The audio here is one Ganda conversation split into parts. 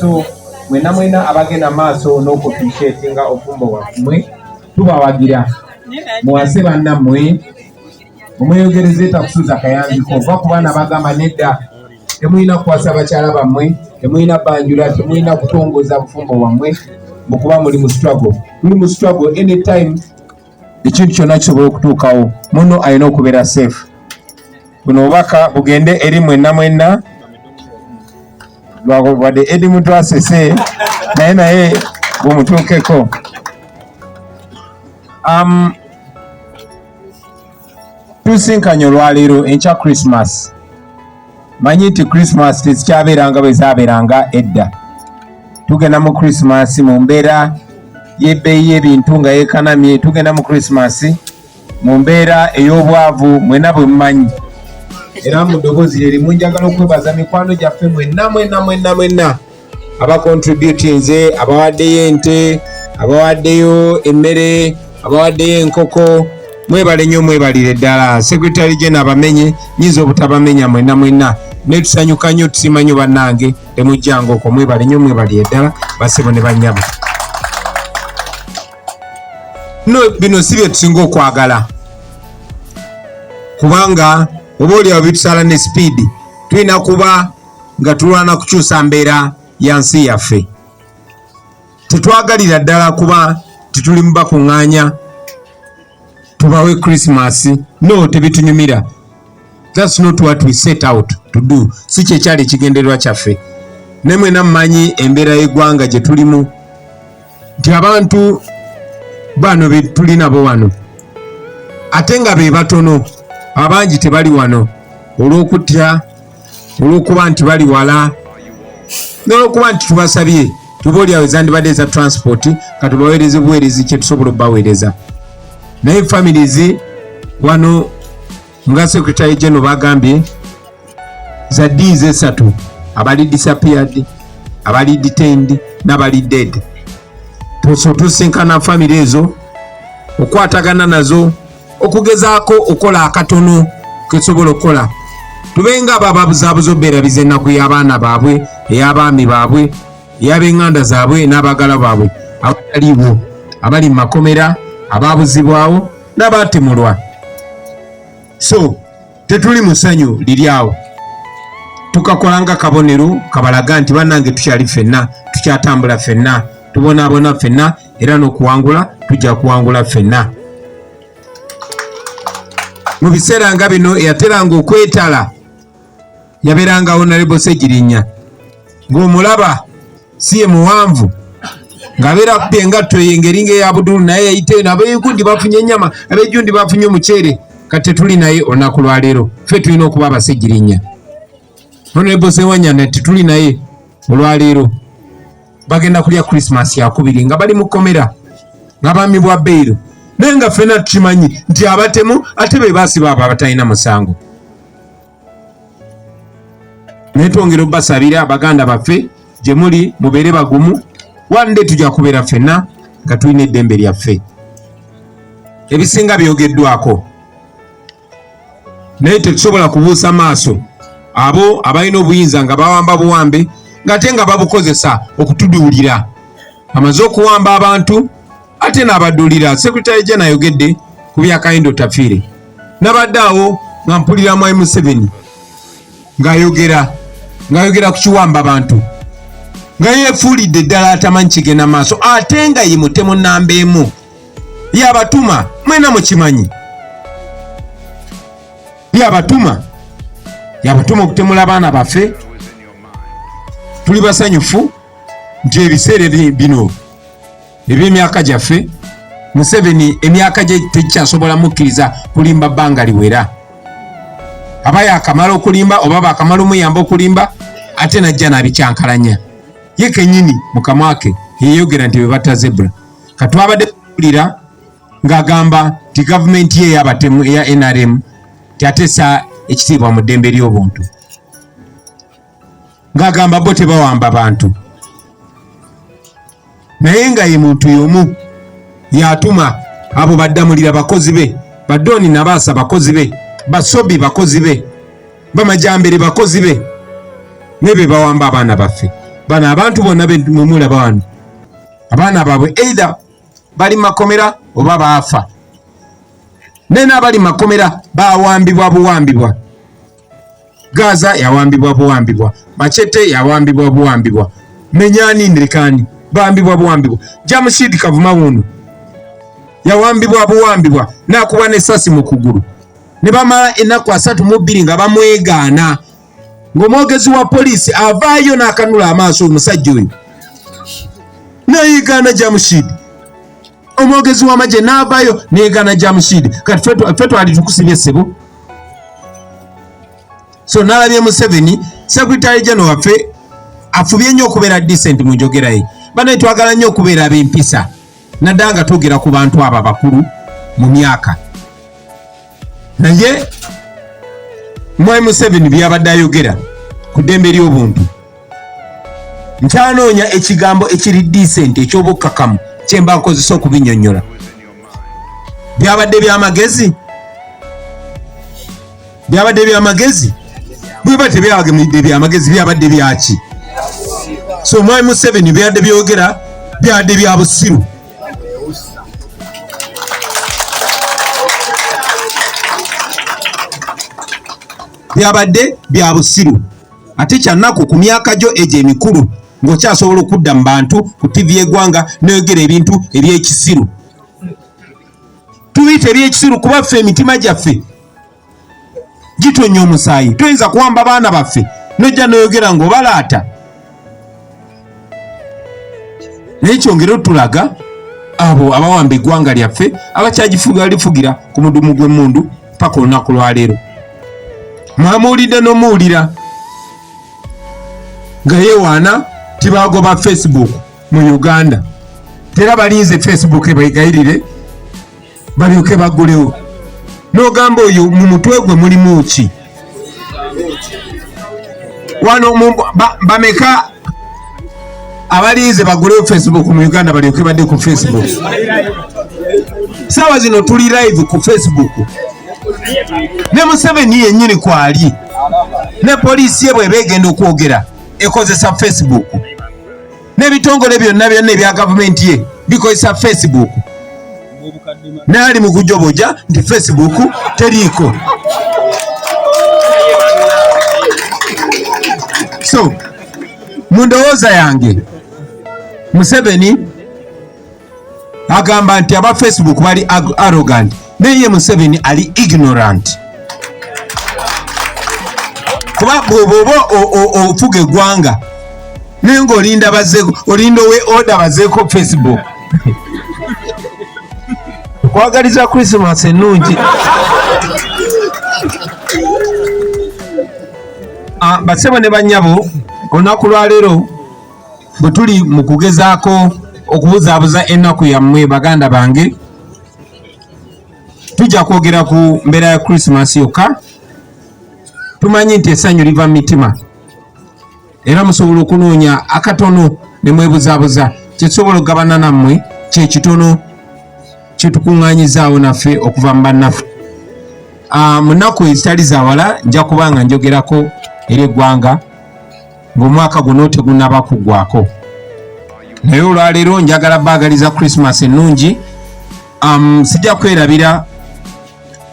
So mwena abagenda maaso n'okuappreciatinga obufumbo bwammwe tubawagira muwase bannammwe omweyogereze takusuuza kayanjiko oba ku baana bagamba nedda temulina kuwasa bakyala bammwe temulina banjula temulina kutongoza bufumbo bwammwe mukuba muli mu struggle anytime ekintu kyonna kisobola okutuukawo muno alina okubeera safe. Buno obubaka bugende eri mwenna wadde edi muntu asese naye bumutuukeko. Tusinkanye olwaleero enkya Christmas. Manyi nti Christmas tezikyabeeranga bwe zaabeeranga edda. Tugenda mu Christmas mu mbeera y'ebbeeyi y'ebintu nga yeekanamye. Tugenda mu Christmas mu mbeera ey'obwavu mwenna bwe mumanyi. Era mu ddoboozi lye limu njagala okwebaza mikwano gyaffe mwenna abacontributinze, abawaddeyo ente, abawaddeyo emmere, abawaddeyo enkoko. Mwebale nnyo mwebalire ddala. Secretary General abamenye nyiza obutabamenya mwenna ne tusanyuka nnyo tusiima nnyo bannange temujjanga okwo. Mwebale nnyo mwebalire ddala basebo ne bannyabo. No bino si bye tusinga okwagala kubanga oba oliawo bitusala ne speed tulina kuba nga tulwana kukyusa mbeera ya nsi yaffe. Tetwagalira ddala kuba tituli mu bakuŋŋaanya tubawe Christmas. No, tebitunyumira. That's not what we set out to do. Si kyekyali ekigendererwa kyaffe. Ne mwena mmanyi embeera y'eggwanga gye tulimu nti abantu bano be tuli nabo wano ate nga be batono abangi tebali wano olw'okutya olw'okuba nti bali wala n'olw'okuba nti tubasabye tuba oliawo ezandibadde eza transport ka tubaweereze buweerezi kye tusobola okubaweereza. Naye families wano nga Secretary General bagambye za D's esatu abali disappeared, abali detained n'abali dead. Tusinkana family ezo okwatagana nazo okugezaako okola akatono kesobola okukola. Tubenga ababuzaabuza obeerabiza ennaku y'abaana baabwe, ey'abaami baabwe, ey'ab'eŋŋanda zaabwe n'abaagala baabwe abataliiwo, abali mu makomera, abaabuzibwawo n'abaatemulwa. So tetuli mu ssanyu liri awo. Tukakola nga kabonero kabalaga nti bannange tukyali ffenna, tukyatambula ffenna, tubonaabona ffenna era n'okuwangula tujja kuwangula ffenna. Mu biseera nga bino eyateranga okwetala yabeeranga Honorable Ssegirinnya ng'omulaba si ye muwanvu ng'abeera kuba engatto engeringa eya Budulu naye yayiteyo n'abeegundi bafunye ennyama abeejundi bafunye omuceere kati tuli naye olunaku lwaleero ffe tulina okuba Abassegirinnya. Honorable Ssegirinnya tituli naye olwaleero bagenda kulya Christmas yakubiri nga bali mu kkomera ng'abaami bwa bbeiro naye nga ffenna tukimanyi nti abatemu ate be baasiba abo abatalina musango. Naye twongera obbasabira baganda baffe gye muli mubeere bagumu wande tujja kubeera ffenna nga tulina eddembe lyaffe. Ebisinga byogeddwako naye tetusobola kubuusa maaso abo abalina obuyinza nga bawamba buwambe ng'ate nga babukozesa okutuduulira. Amaze okuwamba abantu ate n'abaduulira. Secretary General ayogedde ku bya Kayindo Tafiire. Nabadde awo nga mpulira Mwai Museveni ng'ayogera ku kiwamba abantu nga yeefuulidde ddala atamanyi kigenda maaso ate nga ye mutemu nnamba emu yabatuma. Mwena mukimanyi yabatuma okutemula abaana baffe. Tuli basanyufu nti ebiseera bino eby'emyaka gyaffe Museveni emyaka gye tekyasobola mukkiriza kulimba bbanga liwera. Aba yakamala okulimba oba bakamala omuyamba okulimba ate najja n'abikyankalanya ye kennyini mu kamwa ke yeeyogera nti bwe batta zebra. Katwabadde tuwulira ng'agamba nti gavumenti ye y'abatemu eya NRM tyatesa ekitiibwa mu ddembe ly'obuntu ng'agamba bo tebawamba bantu. Naye nga ye muntu y'omu yatuma abo baddamulira bakozi be, Badoni Nabaasa bakozi be, Basobi bakozi be, Bamajambere bakozi be nebe bawamba abaana baffe bano abantu bonna bemulaba wano abaana baabwe either bali makomera oba baafa nene abali makomera bawambibwa buwambibwa Gaza yawambibwa buwambibwa Machete yawambibwa buwambibwa Menyani Ndirikani bawambibwa buwambibwa Jamshid Kavuma wuno yawambibwa buwambibwa nakuba n'essasi mu kugulu ne bamala ennaku 32 nga bamwegaana ng'omwogezi wa poliisi avaayo n'akanula amaaso omusajja oyo nayegaana Jamshid omwogezi w'amagye n'avaayo neyegaana Jamshid kati ffe twali tukusibye ssebo so nalabye Museveni Secretary General waffe afubye nnyo okubeera decent mu njogera ye banaye twagala nnyo okubeera ab'empisa naddala nga twogera ku bantu abo abakulu mu myaka naye Mwai Museveni byabadde ayogera ku ddembe ly'obuntu nkyanoonya ekigambo ekiri decent ekyobukkakamu kye mba nkozesa okubinnyonnyola byabadde byamagezi bweba tebyabadde byamagezi byabadde byaki so Mwai Museveni byabadde byogera byabadde bya busiru byabadde bya busiru ate kyannaku ku myaka gyo egyo emikulu ng'okyasobola okudda mu bantu ku TV y'eggwanga n'oyogera ebintu eby'ekisiru tubiyita eby'ekisiru kuba ffe emitima gyaffe gitonya omusaayi toyinza kuwamba baana baffe nojja n'oyogera ng'obalaata naye kyongera otulaga abo abawamba eggwanga lyaffe abakyagifugira ku mudumu gw'emmundu paka olunaku lwaleero mwamuwulidde n'omuwulira nga yeewaana tibagoba Facebook mu Uganda tera balinze Facebook ebegayirire balyoke baggulewo n'ogamba oyo mu mutwe gwe mulimu ki wano bameka abalinze bagulewo Facebook mu Uganda balyoke badde ku Facebook saawa zino tuli live ku Facebook ne Museveni yennyini kwali ne poliisi ye bwe beegenda okwogera ekozesa Facebook n'ebitongole byonna ebya gavumenti ye bikozesa Facebook naali mu kujoboja nti Facebook teriiko so mu ndowooza yange Museveni agamba nti aba Facebook bali arrogant naye Museveni ali ignorant kuba bw'oba ofuga eggwanga naye ng'olinda owe order bazeeko Facebook kwagaliza Christmas ennungi basebo ne bannyabo olunaku lwaleero bwe tuli mu kugezaako okubuzaabuza ennaku yammwe baganda bange tujja kwogera ku mbeera ya Christmas yokka tumanyi nti essanyu liva mu mitima era musobola okunoonya akatono ne mwebuzaabuza kyetusobola okugabana nammwe kyekitono kyetukuŋŋaanyizaawo naffe okuva mu bannaffe mu nnaku ezitali zawala nja kuba nga njogerako eri eggwanga ng'omwaka guno tegunnaba kuggwako naye olwaleero njagala baagaliza Christmas ennungi sijja kwerabira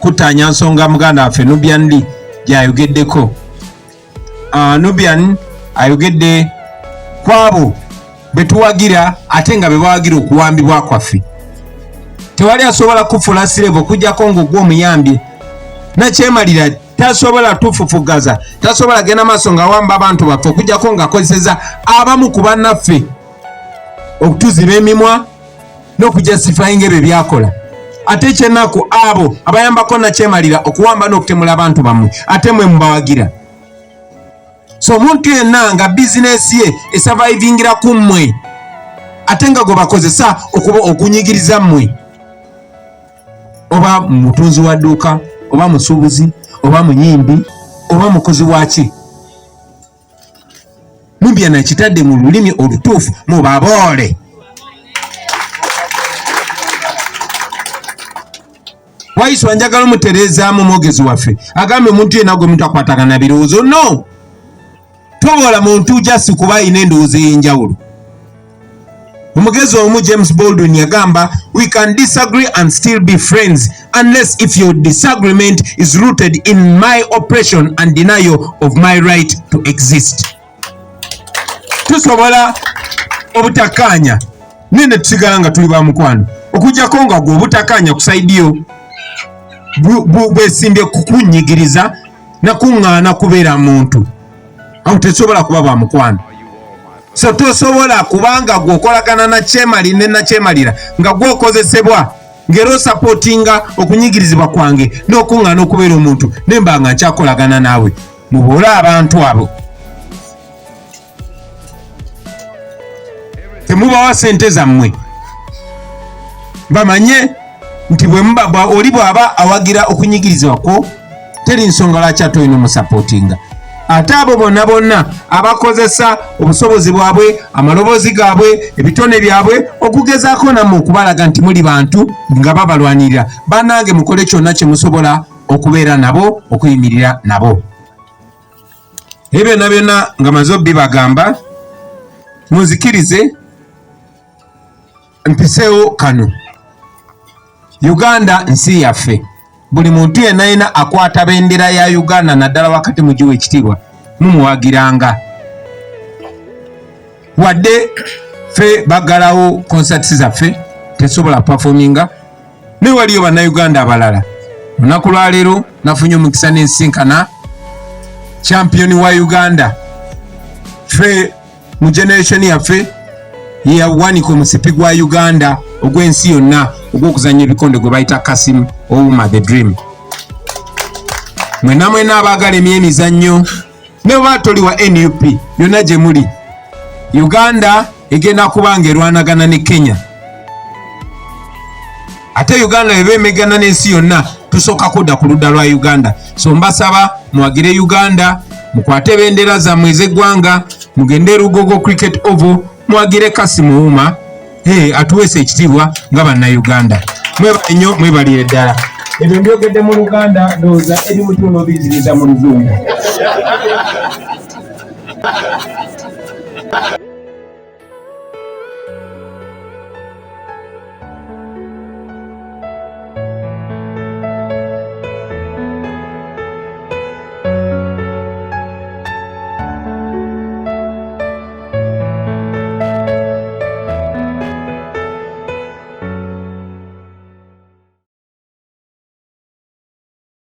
kutaanya nsonga muganda waffe Nubian Lee gyayogeddeko Nubian ayogedde kwabo betuwagira ate nga bebawagira okuwambibwa kwaffe tewali asobola kufuula sirevu okujjako ng'ogwa omuyambye nakyemalira tasobola tufufugaza tasobola genda maaso ng'awamba abantu baffe okujjako ng'akozeseza abamu ku bannaffe okutuziba emimwa n'okujastifyinga ebyo byakola ate ekyennaku abo abayambako nakyemalira okuwamba n'okutemula abantu bammwe ate mwe mubawagira so omuntu yenna nga bizinesi ye esurvivingira ku mmwe ate nga gwe bakozesa okunyigiriza mmwe oba mutunzi wa dduuka oba musuubuzi oba muyimbi oba mukozi waki mumbya nakitadde mu lulimi olutuufu mubaboole waiswa njagala omutereezaamu omwogezi waffe agambe omuntu yenna gwe muntu akwatagana birowoozo no tobola muntu jasi kuba ina endowooza ey'enjawulo. Omugezi omu James Baldwin yagamba, we can disagree and still be friends unless if your disagreement is rooted in my oppression and denial of my right to exist. Tusobola obutakanya nene tusigala nga tuli ba mukwano okujjako nga gwe obutakanya kusaidiyo bwesimbye kukunyigiriza nakuŋŋaana kubeera muntu awo tesobola kuba ba mukwano. So tosobola kubanga gwokolagana na kyemali ne na kyemalira nga gwokozesebwa ngero supportinga okunyigirizibwa kwange n'okuŋŋaana okubeera omuntu nemba nga nkyakolagana naawe. Muboole abantu abo temubawa sente zammwe bamanye nti bwe muba oli bw'aba awagira okunyigirizibwa kwo teri nsonga lwaki ate olina omusupportinga. Ate abo bonna bonna abakozesa obusobozi bwabwe amaloboozi gaabwe ebitone byabwe okugezaako nammwe okubalaga nti muli bantu nga babalwanirira, bannange mukole kyonna kye musobola okubeera nabo okuyimirira nabo. Ebyo byonna byonna nga maze bibagamba munzikirize mpiseewo kano. Uganda nsi yaffe. Buli muntu yenna yena akwata bendera ya Uganda naddala wakati mugiwa ekitiibwa mumuwagiranga. Wadde ffe baggalawo concerts zaffe tesobola performinga ne waliyo bannayuganda abalala. Olunaku lwaleero nafunye omukisa n'ensinkana champion wa Uganda. Ffe mu generation yaffe yeyawanika omusipi gwa Uganda ogw'ensi yonna ogw'okuzanya ebikonde gwe bayita Kasim Ouma the Dream. Mwena mwena abaagala emizannyo ne bwe toli wa NUP yonna gye muli, Uganda egenda kuba ng'erwanagana ne Kenya. Ate Uganda bwe beemegana n'ensi yonna tusooka kudda ku ludda lwa Uganda. So mbasaba muwagire Uganda, mukwate bendera zammwe ez'eggwanga, mugende Lugogo Cricket Oval muwagire Kasim Ouma atuweesa ekitiibwa nga bannayuganda. Mwebale nnyo, mwebalire ddala. Ebyo mbyogedde mu Luganda ndowooza eri mutuuno obiyitiriza mu Luzungu.